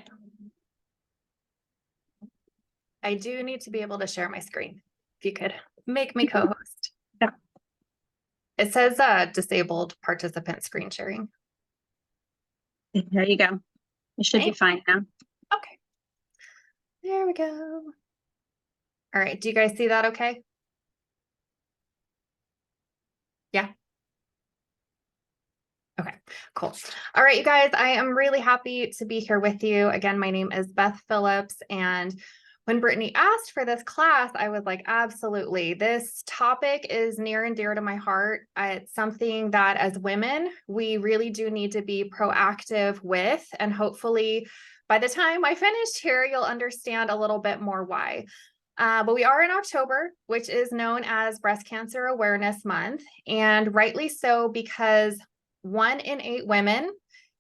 Okay. I do need to be able to share my screen. If you could make me co-host. Yeah. It says disabled participant screen sharing. There you go. It should be fine now. Okay. There we go. All right. Do you guys see that okay? Yeah. Okay, cool. All right, you guys, I am really happy to be here with you. Again, my name is Beth Phillips, and when Brittany asked for this class, I was like, absolutely. This topic is near and dear to my heart. It's something that as women, we really do need to be proactive with, and hopefully by the time I finish here, you'll understand a little bit more why. But we are in October, which is known as Breast Cancer Awareness Month, and rightly so because 1 in 8 women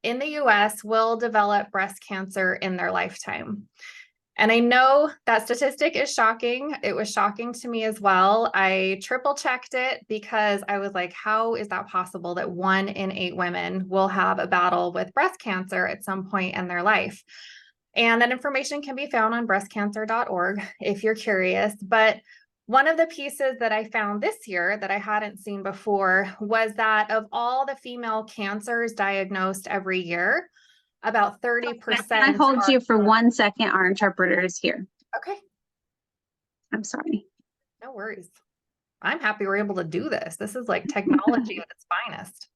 in the US will develop breast cancer in their lifetime. And I know that statistic is shocking. It was shocking to me as well. I triple checked it because I was like, how is that possible that 1 in 8 women will have a battle with breast cancer at some point in their life? And that information can be found on breastcancer.org if you're curious. But one of the pieces that I found this year that I hadn't seen before was that of all the female cancers diagnosed every year, about 30%. Can I hold you for 1 second? Our interpreter is here. Okay. I'm sorry. No worries. I'm happy we're able to do this. This is like technology at its finest.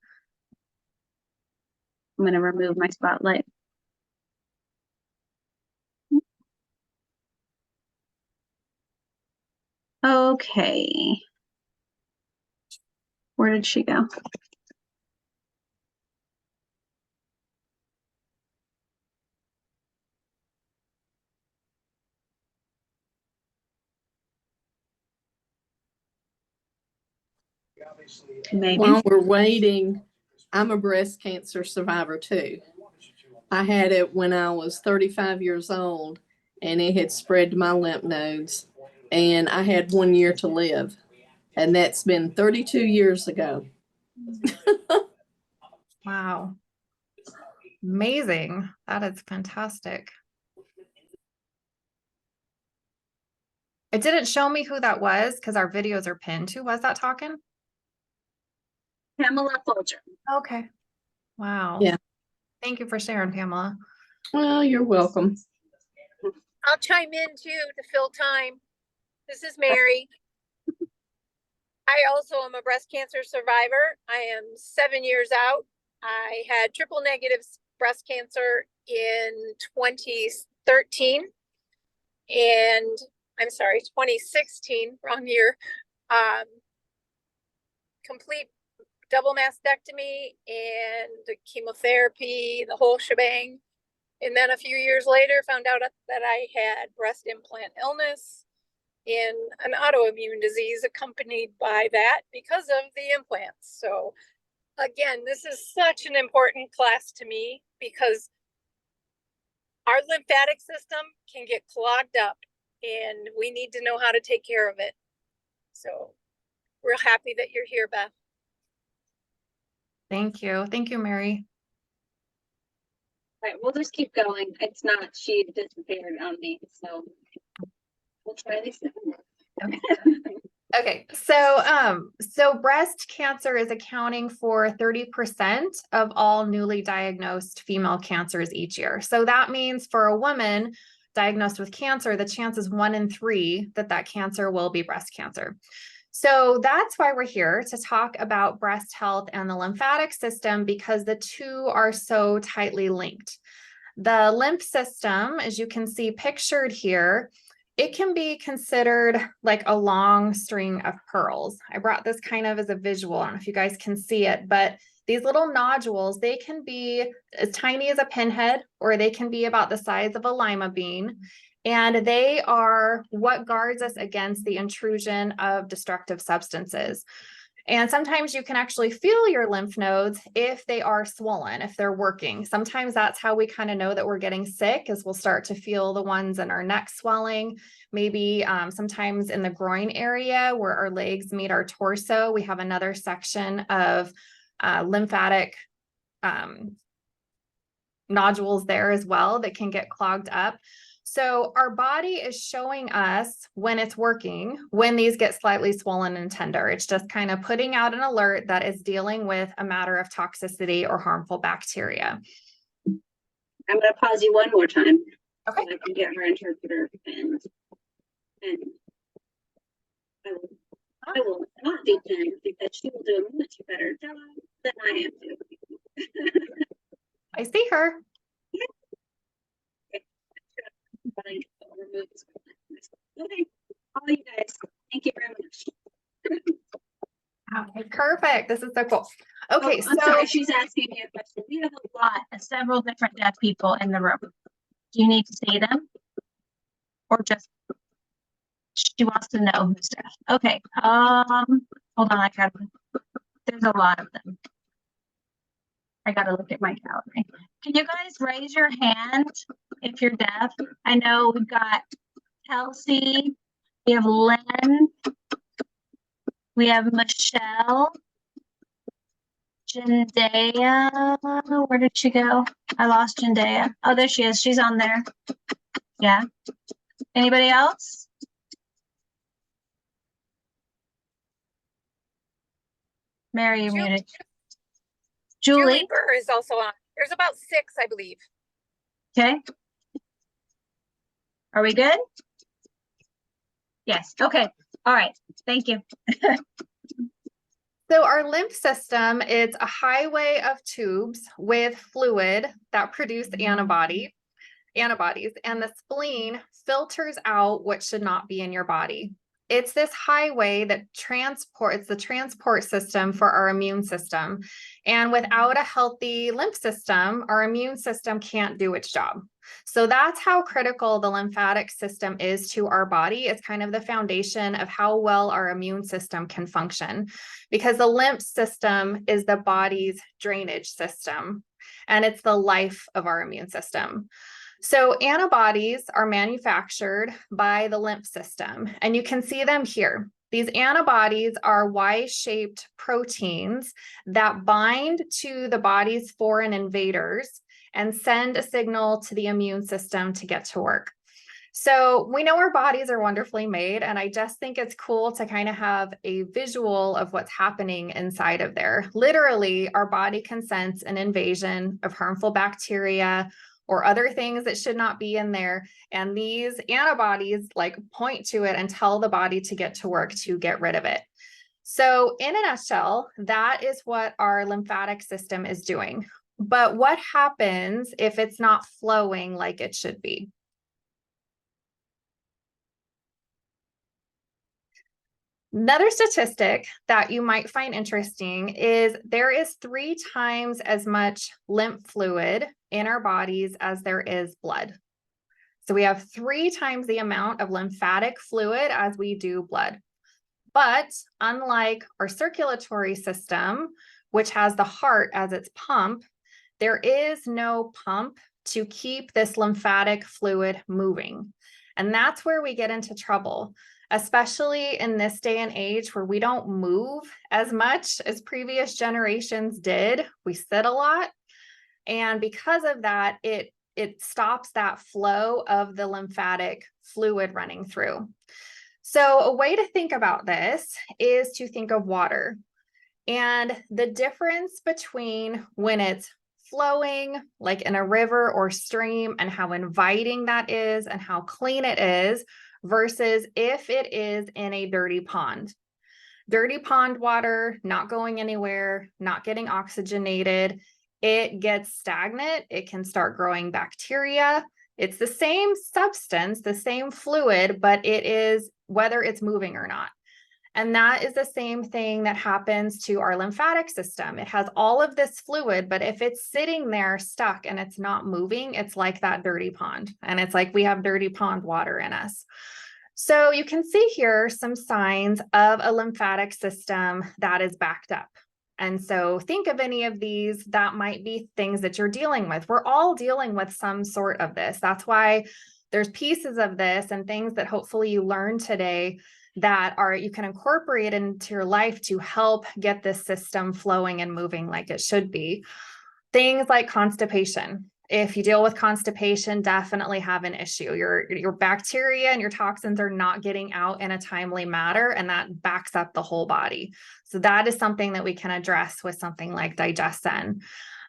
I'm going to remove my spotlight. Okay. Where did she go? Maybe. While we're waiting, I'm a breast cancer survivor too. I had it when I was 35 years old, and it had spread to my lymph nodes, and I had 1 year to live, and that's been 32 years ago. Wow. Amazing. That is fantastic. It didn't show me who that was because our videos are pinned. Who was that talking? Pamela Folger. Okay. Wow. Yeah. Thank you for sharing, Pamela. Well, you're welcome. I'll chime in too to fill time. This is Mary. I also am a breast cancer survivor. I am 7 years out. I had triple negative breast cancer in 2013 and I'm sorry, 2016, wrong year. Complete double mastectomy and chemotherapy, the whole shebang. And then a few years later, found out that I had breast implant illness in an autoimmune disease accompanied by that because of the implants. So again, this is such an important class to me because our lymphatic system can get clogged up and we need to know how to take care of it. So we're happy that you're here, Beth. Thank you. Thank you, Mary. All right, we'll just keep going. It's not, she disappeared on me, so we'll try this. Okay. Okay, so breast cancer is accounting for 30% of all newly diagnosed female cancers each year. So that means for a woman diagnosed with cancer, the chance is 1 in 3 that cancer will be breast cancer. So that's why we're here to talk about breast health and the lymphatic system because the two are so tightly linked. The lymph system, as you can see pictured here, it can be considered like a long string of pearls. I brought this kind of as a visual. I don't know if you guys can see it, but these little nodules, they can be as tiny as a pinhead, or they can be about the size of a lima bean. And they are what guards us against the intrusion of destructive substances. And sometimes you can actually feel your lymph nodes if they are swollen, if they're working. Sometimes that's how we kind of know that we're getting sick, is we'll start to feel the ones in our neck swelling. Maybe sometimes in the groin area where our legs meet our torso, we have another section of lymphatic nodules there as well that can get clogged up. So our body is showing us when it's working, when these get slightly swollen and tender. It's just kind of putting out an alert that is dealing with a matter of toxicity or harmful bacteria. I'm gonna pause you one more time. Okay. So I can get our interpreter and I will not be paying because she will do a much better job than I am doing. I see her. Okay, all you guys, thank you very much. Okay, perfect. This is so cool. Okay, I'm sorry, she's asking me a question. We have a lot of several different deaf people in the room. Do you need to see them? Or just, she wants to know who's deaf. Okay, hold on, there's a lot of them. I gotta look at my gallery. Can you guys raise your hand if you're deaf? I know we've got Kelsey, we have Lynn, we have Michelle, Jendaya, where did she go? I lost Jendaya. Oh, there she is. She's on there. Yeah. Anybody else? Mary, you're muted. Julie. Burr is also on. There's about 6, I believe. Okay. Are we good? Yes. Okay. All right. Thank you. So our lymph system is a highway of tubes with fluid that produce antibodies, and the spleen filters out what should not be in your body. It's this highway that transports the transport system for our immune system. And without a healthy lymph system, our immune system can't do its job. So that's how critical the lymphatic system is to our body. It's kind of the foundation of how well our immune system can function, because the lymph system is the body's drainage system, and it's the life of our immune system. So antibodies are manufactured by the lymph system, and you can see them here. These antibodies are Y-shaped proteins that bind to the body's foreign invaders and send a signal to the immune system to get to work. So we know our bodies are wonderfully made, and I just think it's cool to kind of have a visual of what's happening inside of there. Literally, our body can sense an invasion of harmful bacteria or other things that should not be in there. And these antibodies like point to it and tell the body to get to work to get rid of it. So in a nutshell, that is what our lymphatic system is doing. But what happens if it's not flowing like it should be? Another statistic that you might find interesting is there is 3 times as much lymph fluid in our bodies as there is blood. So we have 3 times the amount of lymphatic fluid as we do blood. But unlike our circulatory system, which has the heart as its pump, there is no pump to keep this lymphatic fluid moving. And that's where we get into trouble, especially in this day and age where we don't move as much as previous generations did. We sit a lot. And because of that, it stops that flow of the lymphatic fluid running through. So a way to think about this is to think of water and the difference between when it's flowing like in a river or stream and how inviting that is and how clean it is versus if it is in a dirty pond. Dirty pond water, not going anywhere, not getting oxygenated, it gets stagnant, it can start growing bacteria. It's the same substance, the same fluid, but it is whether it's moving or not. And that is the same thing that happens to our lymphatic system. It has all of this fluid, but if it's sitting there stuck and it's not moving, it's like that dirty pond. And it's like we have dirty pond water in us. So you can see here some signs of a lymphatic system that is backed up. And so think of any of these that might be things that you're dealing with. We're all dealing with some sort of this. That's why there's pieces of this and things that hopefully you learned today that you can incorporate into your life to help get this system flowing and moving like it should be. Things like constipation. If you deal with constipation, definitely have an issue. Your bacteria and your toxins are not getting out in a timely manner, and that backs up the whole body. So that is something that we can address with something like Digestin.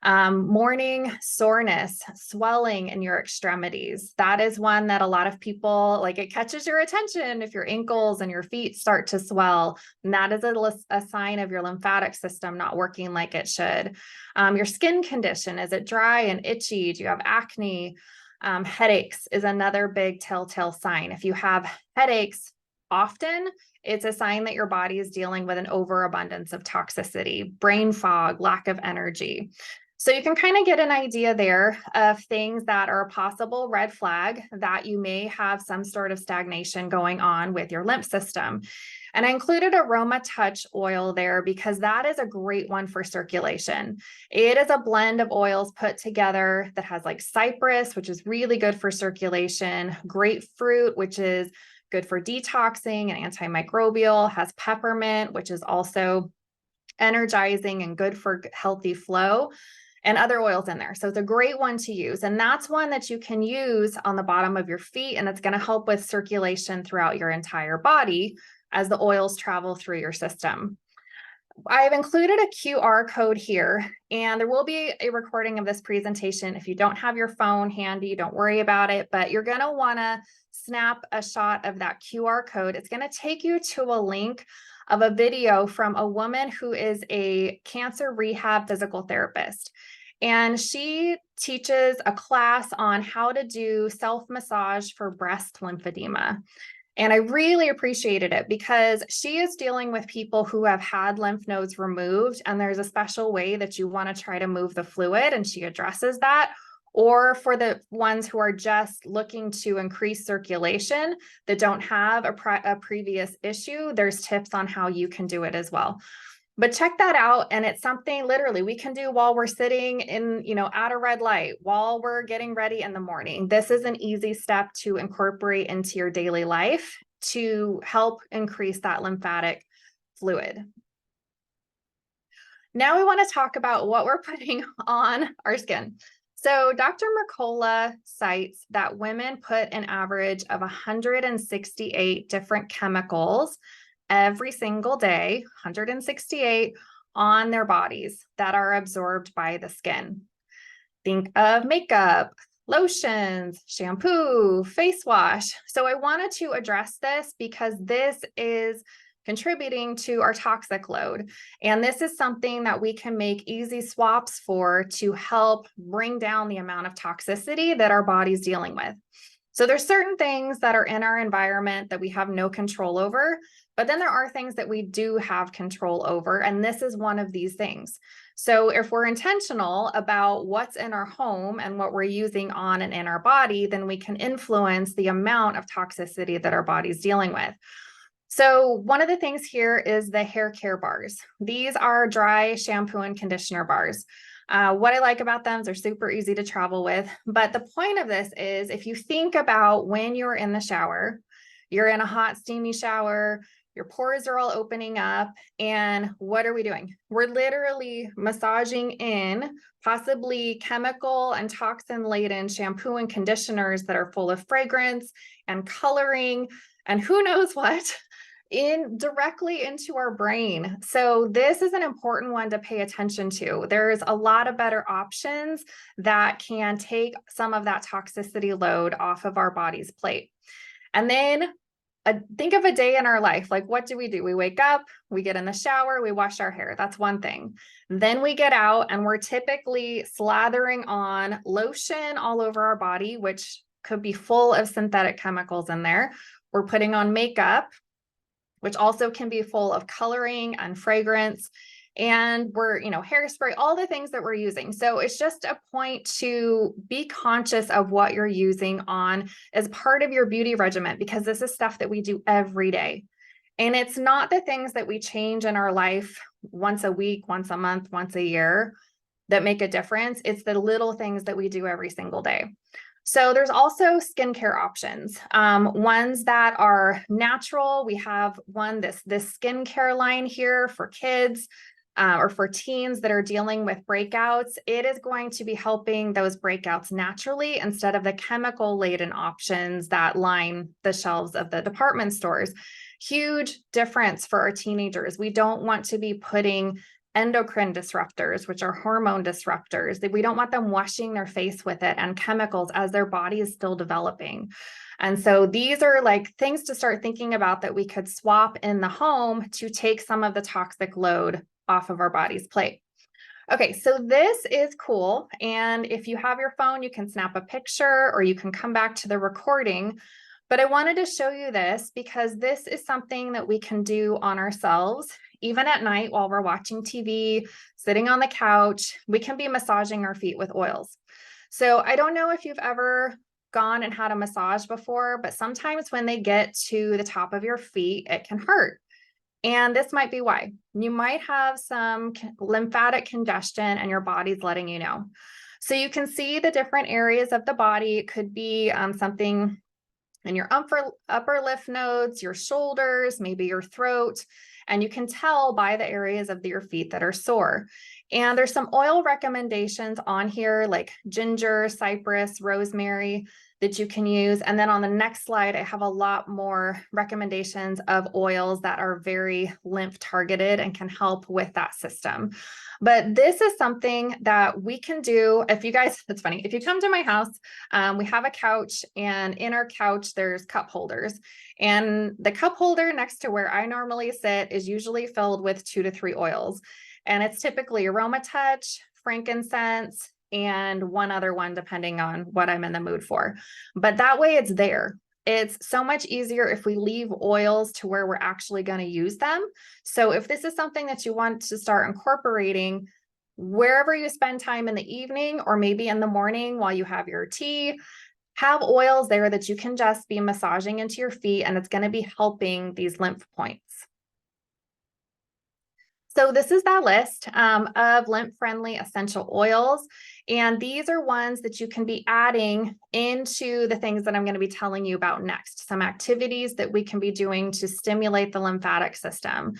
Morning soreness, swelling in your extremities. That is one that a lot of people, like, it catches your attention if your ankles and your feet start to swell. And that is a sign of your lymphatic system not working like it should. Your skin condition, is it dry and itchy? Do you have acne? Headaches is another big telltale sign. If you have headaches often, it's a sign that your body is dealing with an overabundance of toxicity, brain fog, lack of energy. So you can kind of get an idea there of things that are a possible red flag that you may have some sort of stagnation going on with your lymph system. And I included Aroma Touch oil there because that is a great one for circulation. It is a blend of oils put together that has like cypress, which is really good for circulation, grapefruit, which is good for detoxing and antimicrobial, has peppermint, which is also energizing and good for healthy flow, and other oils in there. So it's a great one to use. And that's one that you can use on the bottom of your feet, and it's going to help with circulation throughout your entire body as the oils travel through your system. I've included a QR code here, and there will be a recording of this presentation. If you don't have your phone handy, don't worry about it, but you're going to want to snap a shot of that QR code. It's going to take you to a link of a video from a woman who is a cancer rehab physical therapist. And she teaches a class on how to do self-massage for breast lymphedema. And I really appreciated it because she is dealing with people who have had lymph nodes removed, and there's a special way that you want to try to move the fluid, and she addresses that. Or for the ones who are just looking to increase circulation that don't have a previous issue, there's tips on how you can do it as well. But check that out. And it's something literally we can do while we're sitting in, at a red light, while we're getting ready in the morning. This is an easy step to incorporate into your daily life to help increase that lymphatic fluid. Now we want to talk about what we're putting on our skin. So Dr. Mercola cites that women put an average of 168 different chemicals every single day, 168 on their bodies that are absorbed by the skin. Think of makeup, lotions, shampoo, face wash. So I wanted to address this because this is contributing to our toxic load. And this is something that we can make easy swaps for to help bring down the amount of toxicity that our body's dealing with. So there's certain things that are in our environment that we have no control over, but then there are things that we do have control over, and this is one of these things. So if we're intentional about what's in our home and what we're using on and in our body, then we can influence the amount of toxicity that our body's dealing with. So one of the things here is the hair care bars. These are dry shampoo and conditioner bars. What I like about them is they're super easy to travel with. But the point of this is if you think about when you're in the shower, you're in a hot, steamy shower, your pores are all opening up. And what are we doing? We're literally massaging in possibly chemical and toxin laden shampoo and conditioners that are full of fragrance and coloring and who knows what directly into our brain. So this is an important one to pay attention to. There's a lot of better options that can take some of that toxicity load off of our body's plate. And then think of a day in our life. Like, what do? We wake up, we get in the shower, we wash our hair. That's one thing. Then we get out and we're typically slathering on lotion all over our body, which could be full of synthetic chemicals in there. We're putting on makeup, which also can be full of coloring and fragrance. And we're, hairspray, all the things that we're using. So it's just a point to be conscious of what you're using on as part of your beauty regimen, because this is stuff that we do every day. And it's not the things that we change in our life once a week, once a month, once a year that make a difference. It's the little things that we do every single day. So there's also skincare options, ones that are natural. We have this skincare line here for kids or for teens that are dealing with breakouts, it is going to be helping those breakouts naturally instead of the chemical laden options that line the shelves of the department stores. Huge difference for our teenagers. We don't want to be putting endocrine disruptors, which are hormone disruptors, that we don't want them washing their face with it and chemicals as their body is still developing. And so these are like things to start thinking about that we could swap in the home to take some of the toxic load off of our body's plate. Okay, so this is cool. And if you have your phone, you can snap a picture or you can come back to the recording. But I wanted to show you this because this is something that we can do on ourselves, even at night while we're watching TV, sitting on the couch. We can be massaging our feet with oils. So I don't know if you've ever gone and had a massage before, but sometimes when they get to the top of your feet, it can hurt. And this might be why. You might have some lymphatic congestion and your body's letting you know. So you can see the different areas of the body. It could be something in your upper lymph nodes, your shoulders, maybe your throat, and you can tell by the areas of your feet that are sore. And there's some oil recommendations on here like ginger, cypress, rosemary that you can use. And then on the next slide, I have a lot more recommendations of oils that are very lymph targeted and can help with that system. But this is something that we can do. If you guys, it's funny, if you come to my house, we have a couch, and in our couch, there's cup holders. And the cup holder next to where I normally sit is usually filled with 2 to 3 oils. And it's typically Aroma Touch, frankincense, and one other one, depending on what I'm in the mood for. But that way it's there. It's so much easier if we leave oils to where we're actually going to use them. So if this is something that you want to start incorporating wherever you spend time in the evening or maybe in the morning while you have your tea, have oils there that you can just be massaging into your feet, and it's going to be helping these lymph points. So this is that list of lymph-friendly essential oils. And these are ones that you can be adding into the things that I'm going to be telling you about next. Some activities that we can be doing to stimulate the lymphatic system.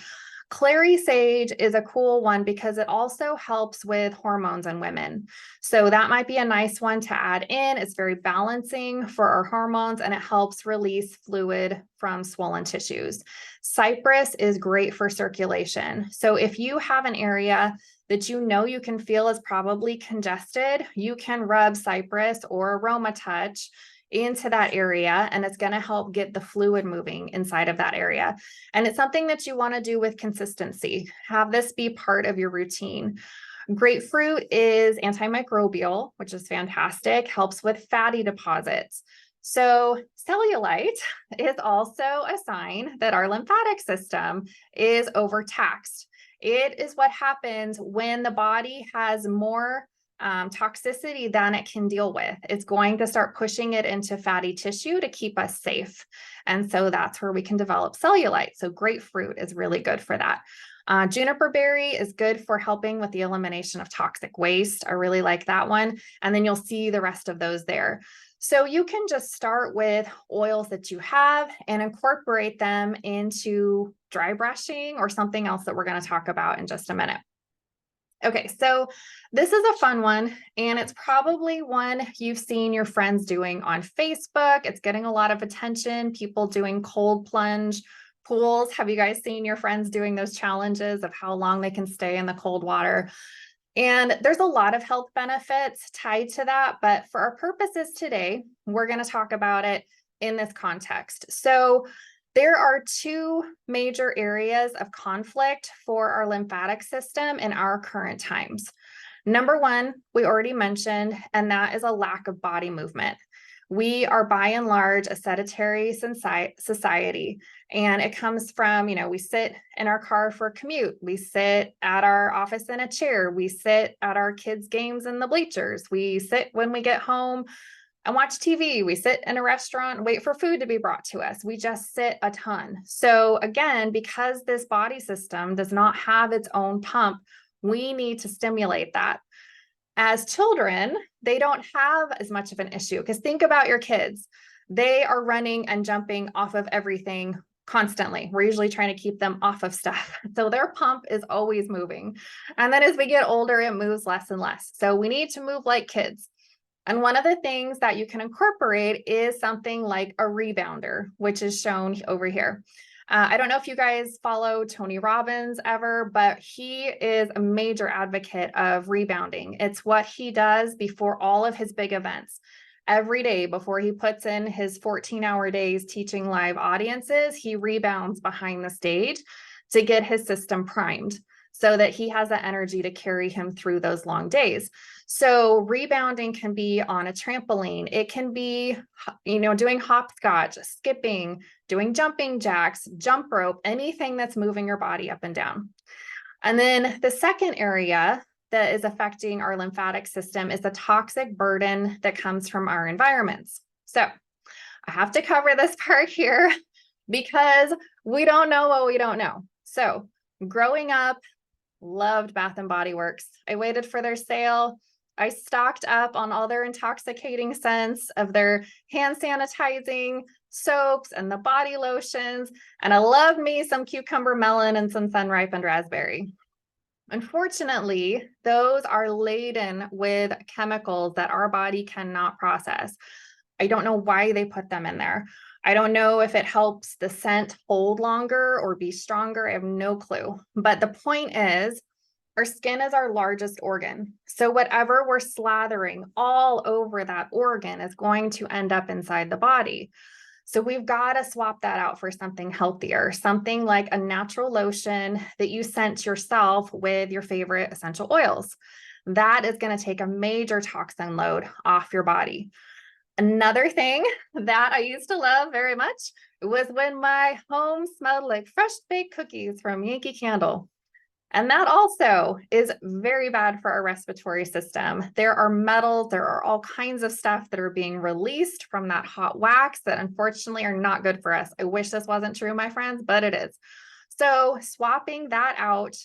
Clary sage is a cool one because it also helps with hormones in women. So that might be a nice one to add in. It's very balancing for our hormones, and it helps release fluid from swollen tissues. Cypress is great for circulation. So if you have an area that you know you can feel is probably congested, you can rub cypress or Aroma Touch into that area, and it's going to help get the fluid moving inside of that area. And it's something that you want to do with consistency. Have this be part of your routine. Grapefruit is antimicrobial, which is fantastic, helps with fatty deposits. So cellulite is also a sign that our lymphatic system is overtaxed. It is what happens when the body has more toxicity than it can deal with. It's going to start pushing it into fatty tissue to keep us safe. And so that's where we can develop cellulite. So grapefruit is really good for that. Juniper berry is good for helping with the elimination of toxic waste. I really like that one. And then you'll see the rest of those there. So you can just start with oils that you have and incorporate them into dry brushing or something else that we're going to talk about in just a minute. Okay, so this is a fun one, and it's probably one you've seen your friends doing on Facebook. It's getting a lot of attention, people doing cold plunge pools. Have you guys seen your friends doing those challenges of how long they can stay in the cold water? And there's a lot of health benefits tied to that, but for our purposes today, we're going to talk about it in this context. So there are 2 major areas of conflict for our lymphatic system in our current times. Number one, we already mentioned, and that is a lack of body movement. We are by and large a sedentary society, and it comes from, we sit in our car for a commute. We sit at our office in a chair. We sit at our kids' games in the bleachers. We sit when we get home and watch TV. We sit in a restaurant and wait for food to be brought to us. We just sit a ton. So again, because this body system does not have its own pump, we need to stimulate that. As children, they don't have as much of an issue because think about your kids. They are running and jumping off of everything constantly. We're usually trying to keep them off of stuff. So their pump is always moving. And then as we get older, it moves less and less. So we need to move like kids. And one of the things that you can incorporate is something like a rebounder, which is shown over here. I don't know if you guys follow Tony Robbins ever, but he is a major advocate of rebounding. It's what he does before all of his big events. Every day before he puts in his 14-hour days teaching live audiences, he rebounds behind the stage to get his system primed so that he has the energy to carry him through those long days. So rebounding can be on a trampoline. It can be, doing hopscotch, skipping, doing jumping jacks, jump rope, anything that's moving your body up and down. And then the second area that is affecting our lymphatic system is the toxic burden that comes from our environments. So I have to cover this part here because we don't know what we don't know. So growing up, loved Bath and Body Works. I waited for their sale. I stocked up on all their intoxicating scents of their hand sanitizing soaps and the body lotions. And I loved me some cucumber melon and some sun-ripened raspberry. Unfortunately, those are laden with chemicals that our body cannot process. I don't know why they put them in there. I don't know if it helps the scent hold longer or be stronger. I have no clue. But the point is, our skin is our largest organ. So whatever we're slathering all over that organ is going to end up inside the body. So we've got to swap that out for something healthier, something like a natural lotion that you scent yourself with your favorite essential oils. That is going to take a major toxin load off your body. Another thing that I used to love very much was when my home smelled like fresh baked cookies from Yankee Candle. And that also is very bad for our respiratory system. There are metals, there are all kinds of stuff that are being released from that hot wax that unfortunately are not good for us. I wish this wasn't true, my friends, but it is. So swapping that out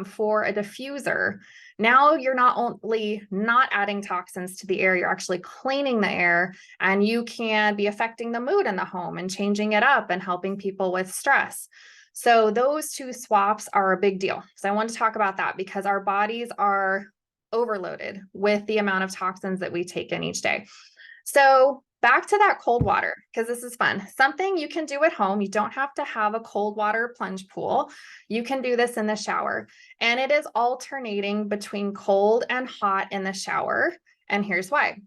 for a diffuser, now you're not only not adding toxins to the air, you're actually cleaning the air, and you can be affecting the mood in the home and changing it up and helping people with stress. So those two swaps are a big deal. So I want to talk about that because our bodies are overloaded with the amount of toxins that we take in each day. So back to that cold water, because this is fun. Something you can do at home. You don't have to have a cold water plunge pool. You can do this in the shower. And it is alternating between cold and hot in the shower. And here's why.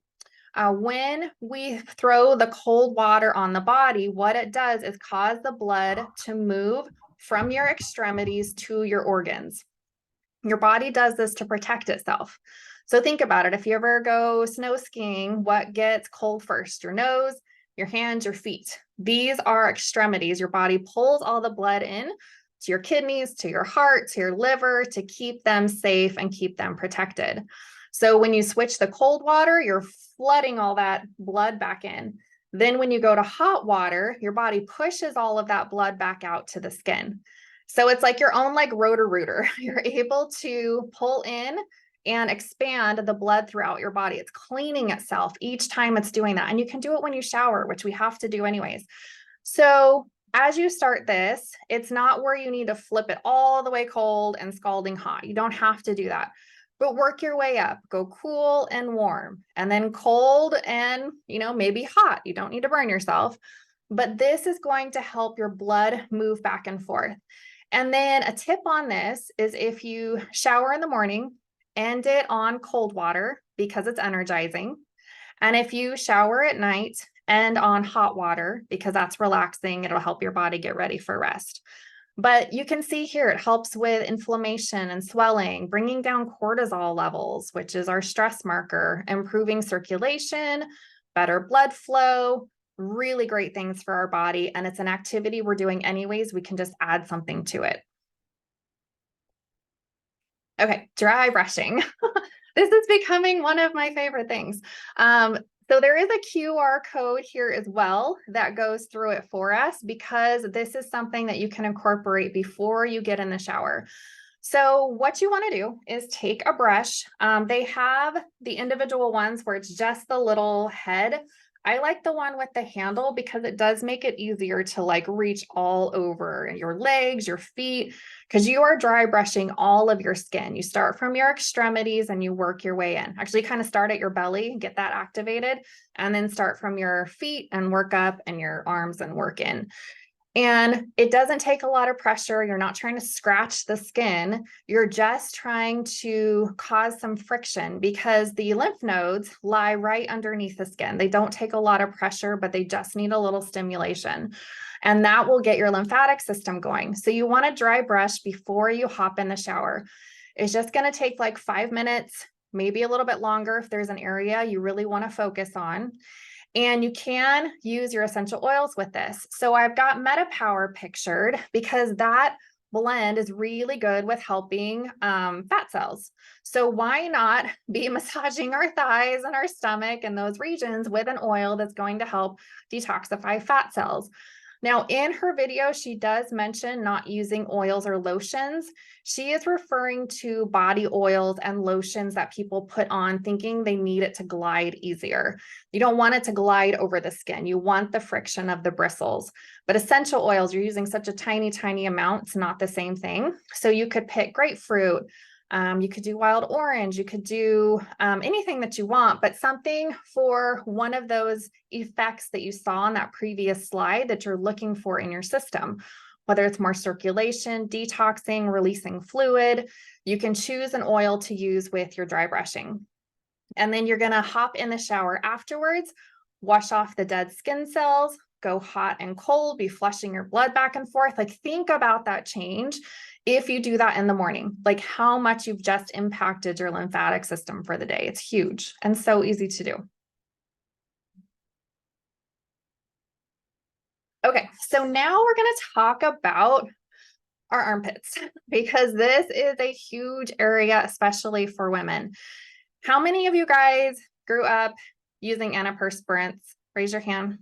When we throw the cold water on the body, what it does is cause the blood to move from your extremities to your organs. Your body does this to protect itself. So think about it. If you ever go snow skiing, what gets cold first? Your nose, your hands, your feet. These are extremities. Your body pulls all the blood in to your kidneys, to your heart, to your liver to keep them safe and keep them protected. So when you switch the cold water, you're flooding all that blood back in. Then when you go to hot water, your body pushes all of that blood back out to the skin. So it's like your own like Roto-Rooter. You're able to pull in and expand the blood throughout your body. It's cleaning itself each time it's doing that. And you can do it when you shower, which we have to do anyways. So as you start this, it's not where you need to flip it all the way cold and scalding hot. You don't have to do that. But work your way up, go cool and warm, and then cold and, maybe hot. You don't need to burn yourself, but this is going to help your blood move back and forth. And then a tip on this is if you shower in the morning, end it on cold water because it's energizing. And if you shower at night, end on hot water because that's relaxing. It'll help your body get ready for rest. But you can see here, it helps with inflammation and swelling, bringing down cortisol levels, which is our stress marker, improving circulation, better blood flow, really great things for our body. And it's an activity we're doing anyways. We can just add something to it. Okay, dry brushing. This is becoming one of my favorite things. So there is a QR code here as well that goes through it for us because this is something that you can incorporate before you get in the shower. So what you want to do is take a brush. They have the individual ones where it's just the little head. I like the one with the handle because it does make it easier to like reach all over your legs, your feet, because you are dry brushing all of your skin. You start from your extremities and you work your way in. Actually, kind of start at your belly, get that activated, and then start from your feet and work up and your arms and work in. And it doesn't take a lot of pressure. You're not trying to scratch the skin. You're just trying to cause some friction because the lymph nodes lie right underneath the skin. They don't take a lot of pressure, but they just need a little stimulation. And that will get your lymphatic system going. So you want to dry brush before you hop in the shower. It's just going to take like 5 minutes, maybe a little bit longer if there's an area you really want to focus on. And you can use your essential oils with this. So I've got MetaPower pictured because that blend is really good with helping fat cells. So why not be massaging our thighs and our stomach and those regions with an oil that's going to help detoxify fat cells? Now, in her video, she does mention not using oils or lotions. She is referring to body oils and lotions that people put on thinking they need it to glide easier. You don't want it to glide over the skin. You want the friction of the bristles. But essential oils, you're using such a tiny, tiny amount. It's not the same thing. So you could pick grapefruit. You could do wild orange, you could do anything that you want, but something for one of those effects that you saw on that previous slide that you're looking for in your system, whether it's more circulation, detoxing, releasing fluid. You can choose an oil to use with your dry brushing. And then you're gonna hop in the shower afterwards, wash off the dead skin cells, go hot and cold, be flushing your blood back and forth. Like think about that change if you do that in the morning, like how much you've just impacted your lymphatic system for the day. It's huge and so easy to do. Okay, so now we're going to talk about our armpits because this is a huge area, especially for women. How many of you guys grew up using antiperspirants? Raise your hand.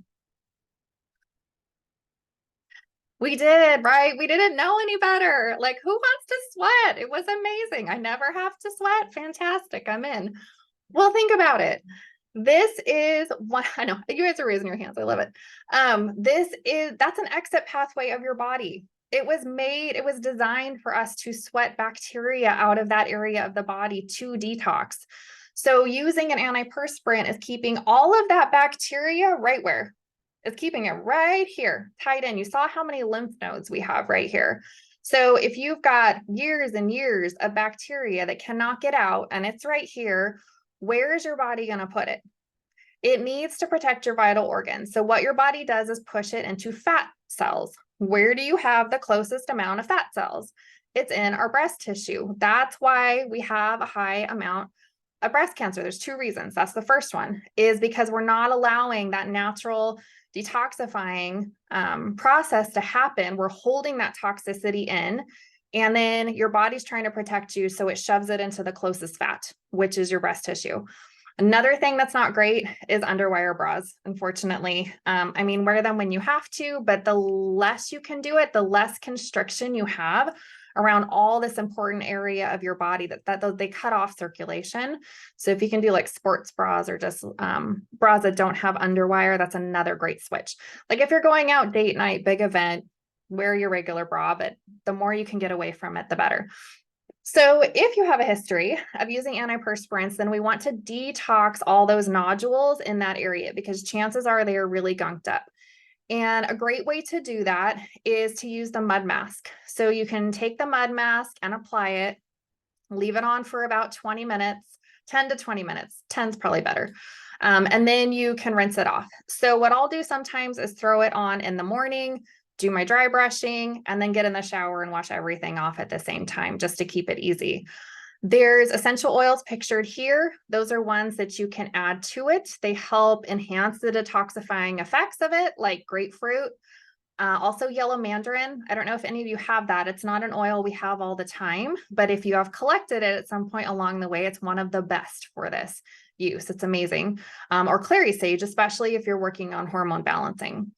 We did, right? We didn't know any better. Like, who wants to sweat? It was amazing. I never have to sweat. Fantastic. I'm in. Well, think about it. This is what I know. You guys are raising your hands. I love it. That's an exit pathway of your body. It was designed for us to sweat bacteria out of that area of the body to detox. So using an antiperspirant is keeping all of that bacteria right where? It's keeping it right here, tied in. You saw how many lymph nodes we have right here. So if you've got years and years of bacteria that cannot get out and it's right here, where is your body going to put it? It needs to protect your vital organs. So what your body does is push it into fat cells. Where do you have the closest amount of fat cells? It's in our breast tissue. That's why we have a high amount of breast cancer. There's 2 reasons. That's the first one, is because we're not allowing that natural detoxifying process to happen. We're holding that toxicity in, and then your body's trying to protect you, so it shoves it into the closest fat, which is your breast tissue. Another thing that's not great is underwire bras, unfortunately. I mean, wear them when you have to, but the less you can do it, the less constriction you have around all this important area of your body that they cut off circulation. So if you can do like sports bras or just bras that don't have underwire, that's another great switch. Like if you're going out date night, big event, wear your regular bra, but the more you can get away from it, the better. So if you have a history of using antiperspirants, then we want to detox all those nodules in that area because chances are they are really gunked up. And a great way to do that is to use the mud mask. So you can take the mud mask and apply it, leave it on for about 20 minutes, 10 to 20 minutes, 10's probably better. And then you can rinse it off. So what I'll do sometimes is throw it on in the morning, do my dry brushing, and then get in the shower and wash everything off at the same time just to keep it easy. There's essential oils pictured here. Those are ones that you can add to it. They help enhance the detoxifying effects of it, like grapefruit. Also yellow mandarin. I don't know if any of you have that. It's not an oil we have all the time, but if you have collected it at some point along the way, it's one of the best for this use. It's amazing. Or clary sage, especially if you're working on hormone balancing.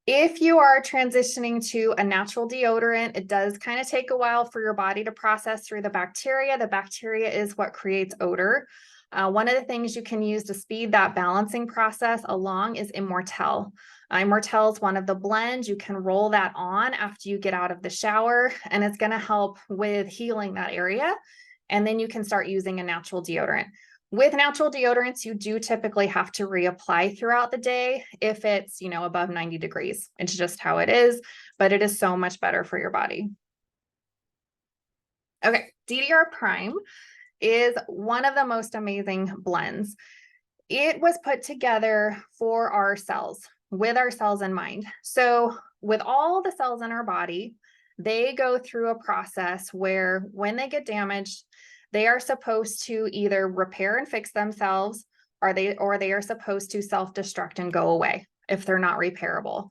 If you are transitioning to a natural deodorant, it does kind of take a while for your body to process through the bacteria. The bacteria is what creates odor. One of the things you can use to speed that balancing process along is Immortelle. Immortelle is one of the blends. You can roll that on after you get out of the shower, and it's going to help with healing that area. And then you can start using a natural deodorant. With natural deodorants, you do typically have to reapply throughout the day if it's, above 90 degrees. It's just how it is, but it is so much better for your body. Okay, DDR Prime is one of the most amazing blends. It was put together for our cells, with our cells in mind. So with all the cells in our body, they go through a process where when they get damaged, they are supposed to either repair and fix themselves, or they are supposed to self-destruct and go away if they're not repairable.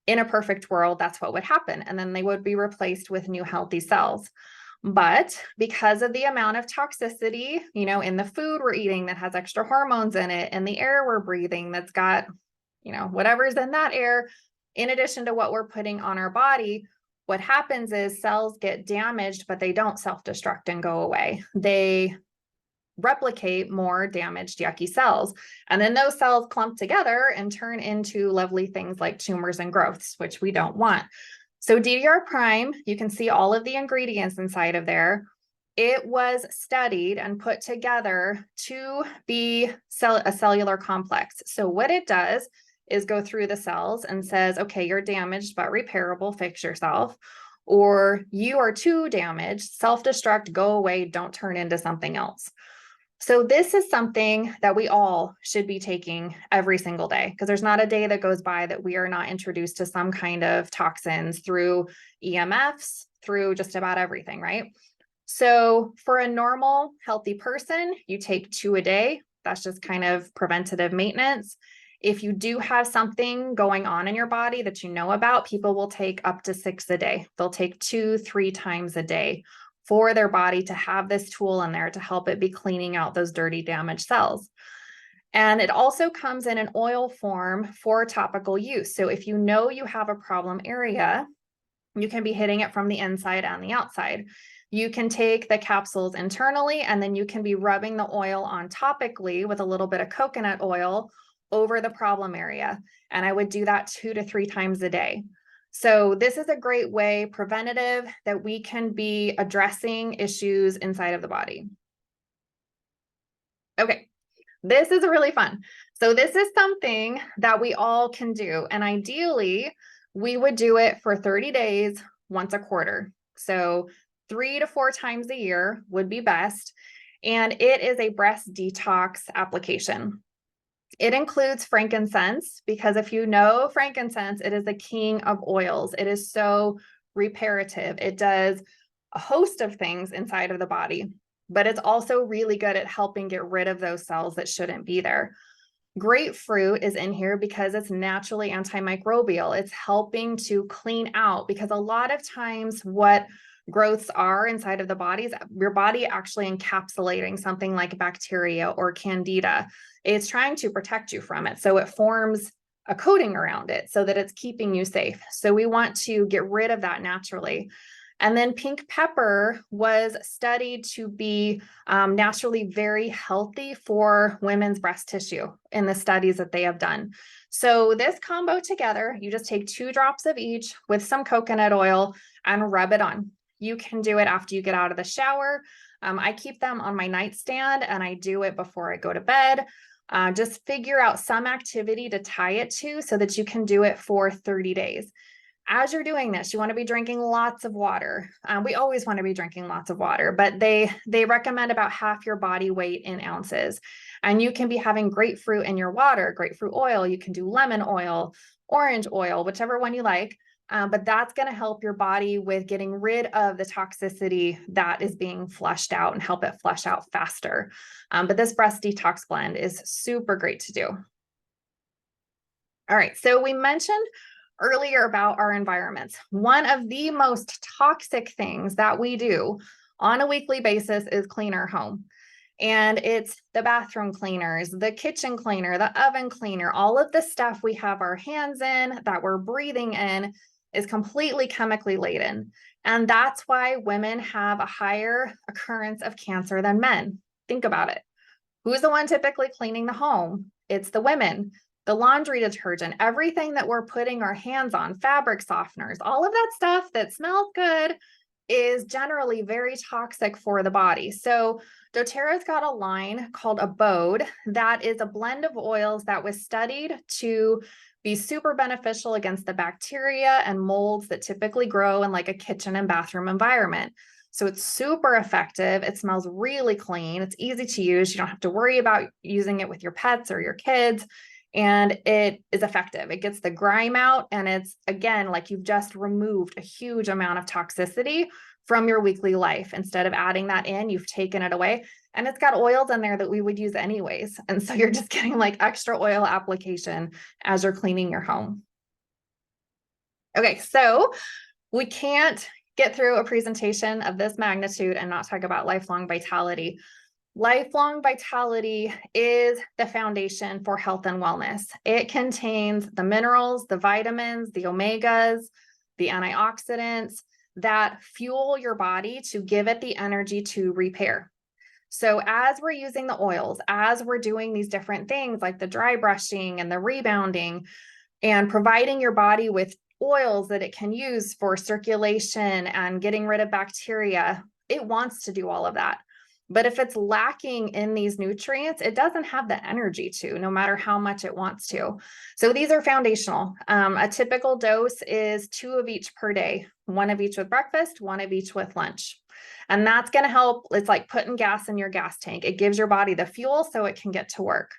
In a perfect world, that's what would happen. And then they would be replaced with new healthy cells. But because of the amount of toxicity, in the food we're eating that has extra hormones in it, and the air we're breathing that's got, whatever's in that air, in addition to what we're putting on our body, what happens is cells get damaged, but they don't self-destruct and go away. They replicate more damaged, yucky cells. And then those cells clump together and turn into lovely things like tumors and growths, which we don't want. So DDR Prime, you can see all of the ingredients inside of there. It was studied and put together to be a cellular complex. So what it does is go through the cells and says, okay, you're damaged but repairable, fix yourself. Or you are too damaged, self-destruct, go away, don't turn into something else. So this is something that we all should be taking every single day, because there's not a day that goes by that we are not introduced to some kind of toxins through EMFs, through just about everything, right? So for a normal, healthy person, you take 2 a day. That's just kind of preventative maintenance. If you do have something going on in your body that you know about, people will take up to 6 a day. They'll take 2-3 times a day for their body to have this tool in there to help it be cleaning out those dirty, damaged cells. And it also comes in an oil form for topical use. So if you know you have a problem area, you can be hitting it from the inside and the outside. You can take the capsules internally, and then you can be rubbing the oil on topically with a little bit of coconut oil over the problem area. And I would do that 2 to 3 times a day. So this is a great way, preventative, that we can be addressing issues inside of the body. Okay, this is really fun. So this is something that we all can do. And ideally, we would do it for 30 days, once a quarter. So 3 to 4 times a year would be best. And it is a breast detox application. It includes frankincense, because if you know frankincense, it is the king of oils. It is so reparative. It does a host of things inside of the body, but it's also really good at helping get rid of those cells that shouldn't be there. Grapefruit is in here because it's naturally antimicrobial. It's helping to clean out, because a lot of times what growths are inside of the bodies, your body actually encapsulating something like bacteria or candida. It's trying to protect you from it. So it forms a coating around it so that it's keeping you safe. So we want to get rid of that naturally. And then pink pepper was studied to be naturally very healthy for women's breast tissue in the studies that they have done. So this combo together, you just take 2 drops of each with some coconut oil and rub it on. You can do it after you get out of the shower. I keep them on my nightstand, and I do it before I go to bed. Just figure out some activity to tie it to so that you can do it for 30 days. As you're doing this, you want to be drinking lots of water. We always want to be drinking lots of water, but they recommend about half your body weight in ounces. And you can be having grapefruit in your water, grapefruit oil. You can do lemon oil, orange oil, whichever one you like. But that's going to help your body with getting rid of the toxicity that is being flushed out and help it flush out faster. But this breast detox blend is super great to do. All right, so we mentioned earlier about our environments. One of the most toxic things that we do on a weekly basis is clean our home. And it's the bathroom cleaners, the kitchen cleaner, the oven cleaner, all of the stuff we have our hands in, that we're breathing in, is completely chemically laden. And that's why women have a higher occurrence of cancer than men. Think about it. Who's the one typically cleaning the home? It's the women. The laundry detergent, everything that we're putting our hands on, fabric softeners, all of that stuff that smells good is generally very toxic for the body. So doTERRA's got a line called Abode that is a blend of oils that was studied to be super beneficial against the bacteria and molds that typically grow in like a kitchen and bathroom environment. So it's super effective. It smells really clean. It's easy to use. You don't have to worry about using it with your pets or your kids. And it is effective. It gets the grime out. And it's, again, like you've just removed a huge amount of toxicity from your weekly life. Instead of adding that in, you've taken it away. And it's got oils in there that we would use anyways. And so you're just getting like extra oil application as you're cleaning your home. Okay, so we can't get through a presentation of this magnitude and not talk about lifelong vitality. Lifelong vitality is the foundation for health and wellness. It contains the minerals, the vitamins, the omegas, the antioxidants that fuel your body to give it the energy to repair. So as we're using the oils, as we're doing these different things like the dry brushing and the rebounding and providing your body with oils that it can use for circulation and getting rid of bacteria, it wants to do all of that. But if it's lacking in these nutrients, it doesn't have the energy to, no matter how much it wants to. So these are foundational. A typical dose is 2 of each per day, 1 of each with breakfast, 1 of each with lunch. And that's going to help. It's like putting gas in your gas tank. It gives your body the fuel so it can get to work.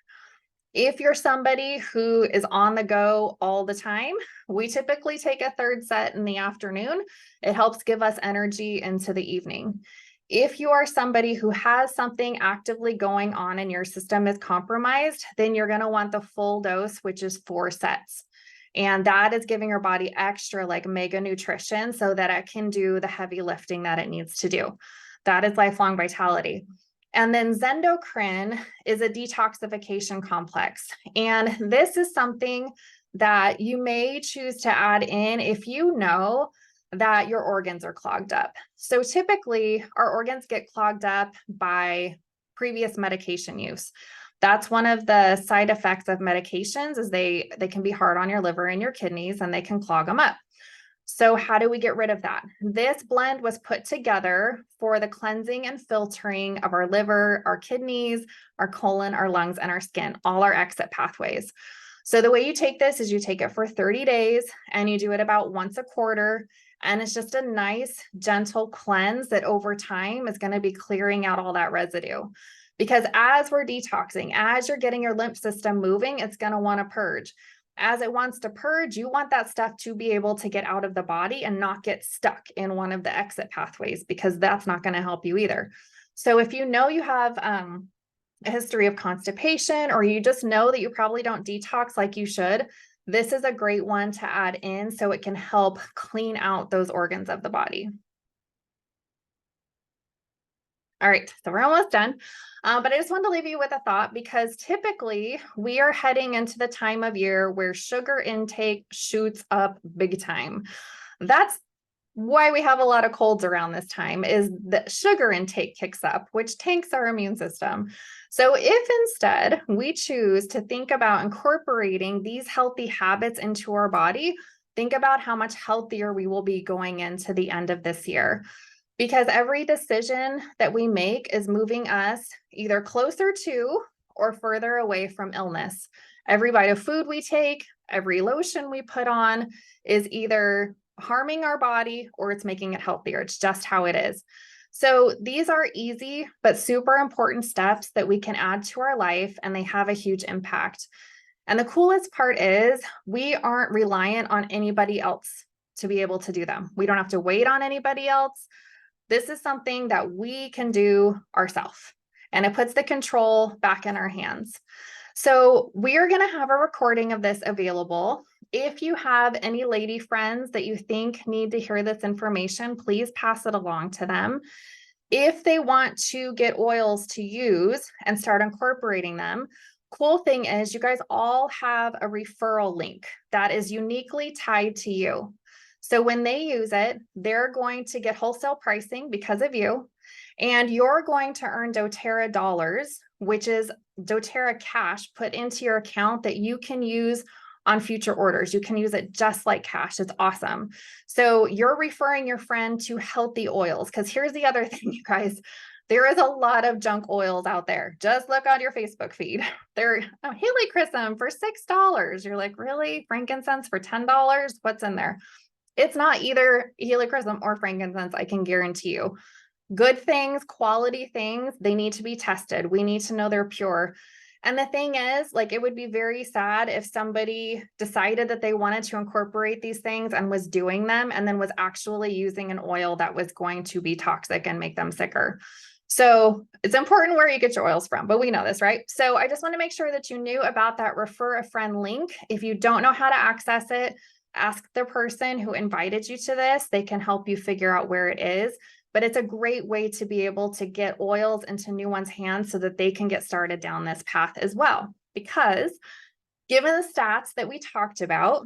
If you're somebody who is on the go all the time, we typically take a 3rd set in the afternoon. It helps give us energy into the evening. If you are somebody who has something actively going on and your system is compromised, then you're going to want the full dose, which is 4 sets. And that is giving your body extra like mega nutrition so that it can do the heavy lifting that it needs to do. That is lifelong vitality. And then Zendocrine is a detoxification complex. And this is something that you may choose to add in if you know that your organs are clogged up. So typically our organs get clogged up by previous medication use. That's one of the side effects of medications is they can be hard on your liver and your kidneys and they can clog them up. So how do we get rid of that? This blend was put together for the cleansing and filtering of our liver, our kidneys, our colon, our lungs, and our skin, all our exit pathways. So the way you take this is you take it for 30 days and you do it about once a quarter. And it's just a nice, gentle cleanse that over time is going to be clearing out all that residue. Because as we're detoxing, as you're getting your lymph system moving, it's going to want to purge. As it wants to purge, you want that stuff to be able to get out of the body and not get stuck in one of the exit pathways, because that's not going to help you either. So if you know you have a history of constipation, or you just know that you probably don't detox like you should, this is a great one to add in so it can help clean out those organs of the body. All right, so we're almost done. But I just wanted to leave you with a thought, because typically we are heading into the time of year where sugar intake shoots up big time. That's why we have a lot of colds around this time, is that sugar intake kicks up, which tanks our immune system. So if instead we choose to think about incorporating these healthy habits into our body, think about how much healthier we will be going into the end of this year. Because every decision that we make is moving us either closer to or further away from illness. Every bite of food we take, every lotion we put on is either harming our body or it's making it healthier. It's just how it is. So these are easy but super important steps that we can add to our life, and they have a huge impact. And the coolest part is we aren't reliant on anybody else to be able to do them. We don't have to wait on anybody else. This is something that we can do ourselves, and it puts the control back in our hands. So we are going to have a recording of this available. If you have any lady friends that you think need to hear this information, please pass it along to them. If they want to get oils to use and start incorporating them, cool thing is you guys all have a referral link that is uniquely tied to you. So when they use it, they're going to get wholesale pricing because of you, and you're going to earn doTERRA dollars which is doTERRA cash put into your account that you can use on future orders. You can use it just like cash. It's awesome. So you're referring your friend to healthy oils, because here's the other thing, you guys. There is a lot of junk oils out there. Just look on your Facebook feed. They're helichrysum for $6. You're like, really? Frankincense for $10? What's in there? It's not either helichrysum or frankincense, I can guarantee you. Good things, quality things, they need to be tested. We need to know they're pure. And the thing is, like, it would be very sad if somebody decided that they wanted to incorporate these things and was doing them and then was actually using an oil that was going to be toxic and make them sicker. So it's important where you get your oils from, but we know this, right? So I just want to make sure that you knew about that refer a friend link. If you don't know how to access it, ask the person who invited you to this. They can help you figure out where it is. But it's a great way to be able to get oils into new one's hands so that they can get started down this path as well. Because given the stats that we talked about,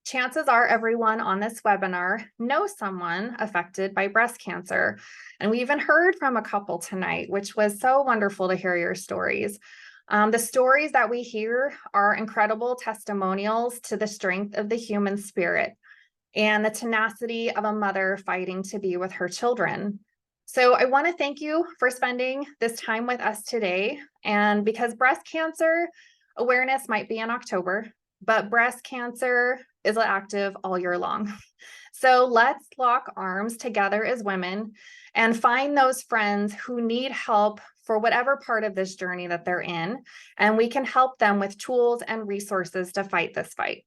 chances are everyone on this webinar knows someone affected by breast cancer. And we even heard from a couple tonight, which was so wonderful to hear your stories. The stories that we hear are incredible testimonials to the strength of the human spirit and the tenacity of a mother fighting to be with her children. So I want to thank you for spending this time with us today. And because breast cancer awareness might be in October, but breast cancer is active all year long. So let's lock arms together as women and find those friends who need help for whatever part of this journey that they're in. And we can help them with tools and resources to fight this fight.